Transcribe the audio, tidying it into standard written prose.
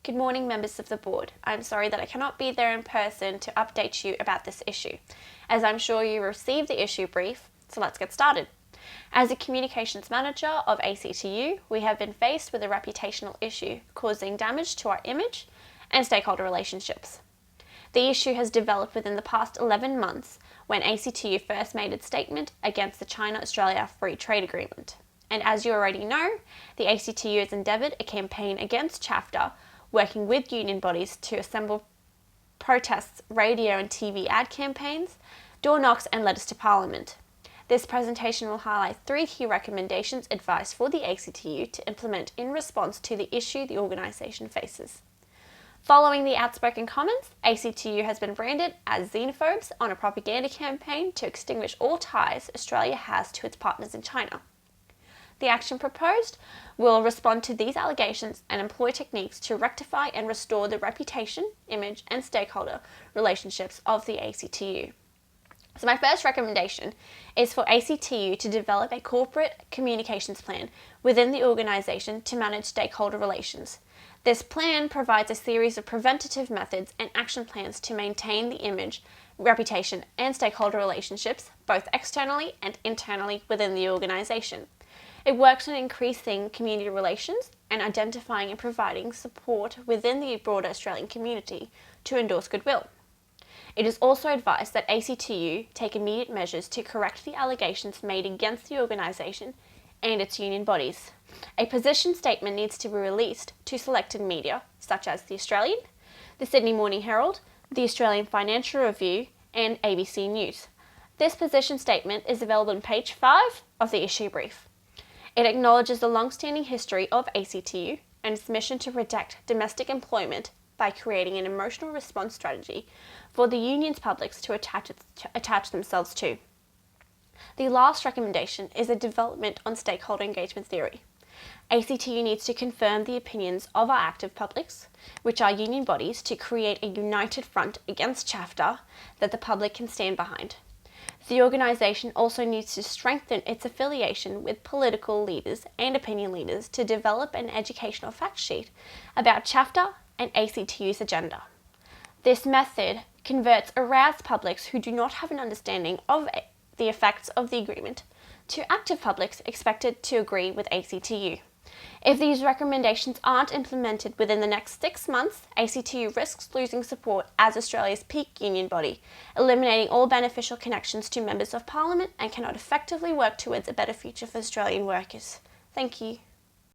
Good morning, members of the board. I'm sorry that I cannot be there in person to update you about this issue, as I'm sure you received the issue brief, so let's get started. As a communications manager of ACTU, we have been faced with a reputational issue causing damage to our image and stakeholder relationships. The issue has developed within the past 11 months when ACTU first made its statement against the China-Australia Free Trade Agreement. And as you already know, the ACTU has endeavoured a campaign against ChinaAustraliaFTA, working with union bodies to assemble protests, radio and TV ad campaigns, door knocks and letters to Parliament. This presentation will highlight 3 key recommendations advised for the ACTU to implement in response to the issue the organisation faces. Following the outspoken comments, ACTU has been branded as xenophobes on a propaganda campaign to extinguish all ties Australia has to its partners in China. The action proposed will respond to these allegations and employ techniques to rectify and restore the reputation, image and stakeholder relationships of the ACTU. So my first recommendation is for ACTU to develop a corporate communications plan within the organisation to manage stakeholder relations. This plan provides a series of preventative methods and action plans to maintain the image, reputation and stakeholder relationships both externally and internally within the organisation. It works on increasing community relations and identifying and providing support within the broader Australian community to endorse goodwill. It is also advised that ACTU take immediate measures to correct the allegations made against the organisation and its union bodies. A position statement needs to be released to selected media, such as The Australian, the Sydney Morning Herald, the Australian Financial Review and ABC News. This position statement is available on page 5 of the issue brief. It acknowledges the long-standing history of ACTU and its mission to protect domestic employment by creating an emotional response strategy for the union's publics to attach themselves to. The last recommendation is a development on stakeholder engagement theory. ACTU needs to confirm the opinions of our active publics, which are union bodies, to create a united front against ChinaAustraliaFTA that the public can stand behind. The organisation also needs to strengthen its affiliation with political leaders and opinion leaders to develop an educational fact sheet about ChinaAustraliaFTA and ACTU's agenda. This method converts aroused publics who do not have an understanding of the effects of the agreement to active publics expected to agree with ACTU. If these recommendations aren't implemented within the next 6 months, ACTU risks losing support as Australia's peak union body, eliminating all beneficial connections to members of Parliament and cannot effectively work towards a better future for Australian workers. Thank you.